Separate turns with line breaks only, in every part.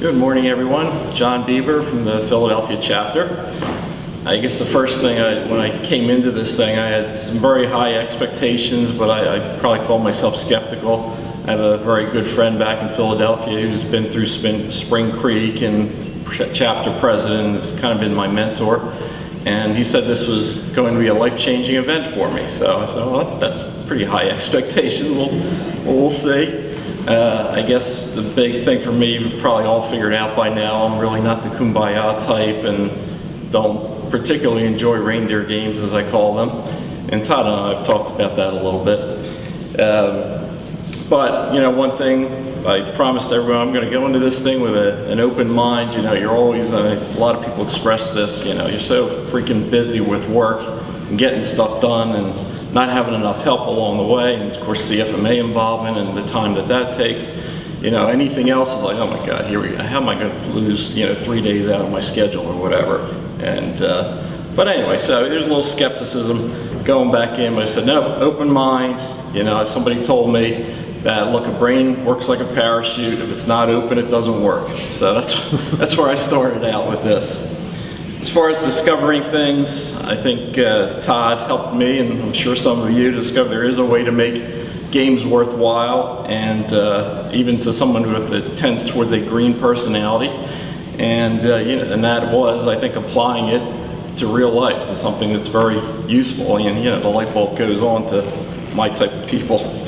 Good morning, everyone. John Bieber from the Philadelphia chapter. I guess the first thing, when I came into this thing, I had some very high expectations, but I probably call myself skeptical. I have a very good friend back in Philadelphia who's been through Spring Creek and chapter president, and has kind of been my mentor. And he said this was going to be a life-changing event for me. So I said, well, that's pretty high expectation. We'll see. I guess the big thing for me, you've probably all figured out by now, I'm really not the kumbaya type and don't particularly enjoy reindeer games, as I call them. And Todd and I have talked about that a little bit. But, you know, one thing I promised everyone, I'm going to go into this thing with an open mind. You know, you're always, a lot of people express this, you know, you're so freaking busy with work and getting stuff done and not having enough help along the way, and of course CFMA involvement and the time that takes. You know, anything else is like, oh my God, here we go. How am I going to lose, 3 days out of my schedule or whatever? And but anyway, so there's a little skepticism going back in. But I said, no, open mind. You know, somebody told me that look, a brain works like a parachute. If it's not open, it doesn't work. So that's where I started out with this. As far as discovering things, I think Todd helped me, and I'm sure some of you, to discover there is a way to make games worthwhile, and even to someone that tends towards a green personality. And and that was, I think, applying it to real life, to something that's very useful, and the light bulb goes on to my type of people.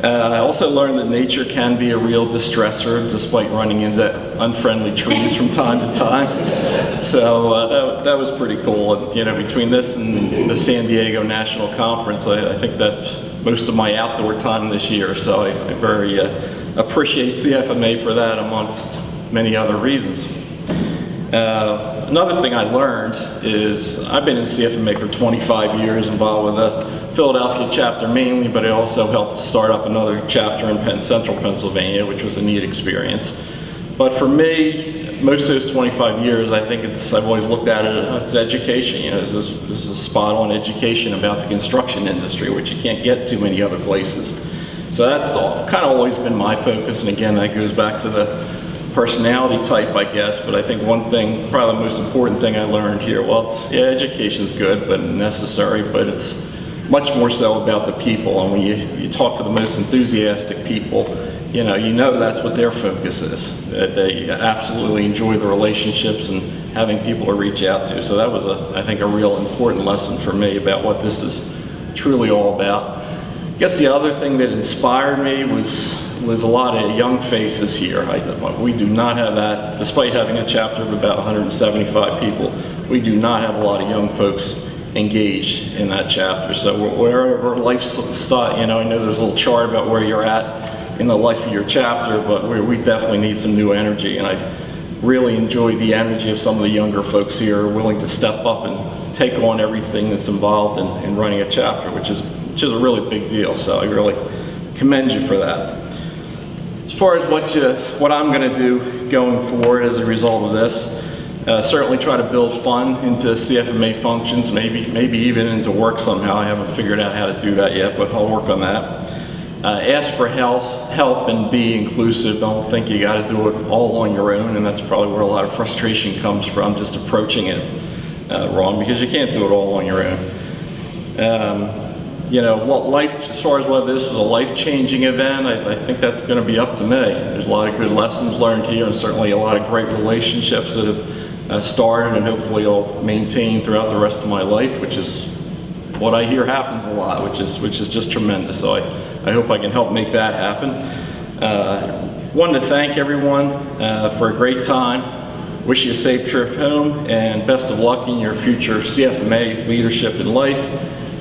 I also learned that nature can be a real distressor, despite running into unfriendly trees from time to time. So that was pretty cool. And between this and the San Diego National Conference, I think that's most of my outdoor time this year. So I very appreciate CFMA for that, amongst many other reasons. Another thing I learned is I've been in CFMA for 25 years, involved with the Philadelphia chapter mainly, but I also helped start up another chapter in Penn Central, Pennsylvania, which was a neat experience. But for me, most of those 25 years, I think I've always looked at it as education. This is a spot-on education about the construction industry, which you can't get too many other places. So that's kind of always been my focus, and again, that goes back to the personality type, I guess. But I think one thing, probably the most important thing I learned here, education's good, but necessary, but it's much more so about the people. And when you talk to the most enthusiastic people, you know that's what their focus is. That they absolutely enjoy the relationships and having people to reach out to. So that was, I think, a real important lesson for me about what this is truly all about. I guess the other thing that inspired me was a lot of young faces here. We do not have that, despite having a chapter of about 175 people, we do not have a lot of young folks engaged in that chapter. So wherever life's, I know there's a little chart about where you're at in the life of your chapter, but we definitely need some new energy. And I really enjoyed the energy of some of the younger folks here who are willing to step up and take on everything that's involved in running a chapter, which is a really big deal. So I really commend you for that. As far as what I'm going to do going forward as a result of this, certainly try to build fun into CFMA functions, maybe even into work somehow. I haven't figured out how to do that yet, but I'll work on that. Ask for help and be inclusive. Don't think you got to do it all on your own, and that's probably where a lot of frustration comes from, just approaching it wrong, because you can't do it all on your own. As far as whether this was a life-changing event, I think that's going to be up to me. There's a lot of good lessons learned here, and certainly a lot of great relationships that have started and hopefully I'll maintain throughout the rest of my life, which is what I hear happens a lot, which is just tremendous. So I hope I can help make that happen. Wanted to thank everyone for a great time. Wish you a safe trip home, and best of luck in your future CFMA leadership in life.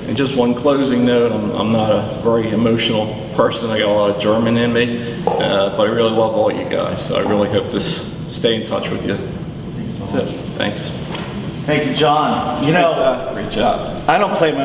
And just one closing note, I'm not a very emotional person. I got a lot of German in me, but I really love all you guys. So I really hope to stay in touch with you. That's it. Thanks.
Thank you, John.
Great job.
I don't play my own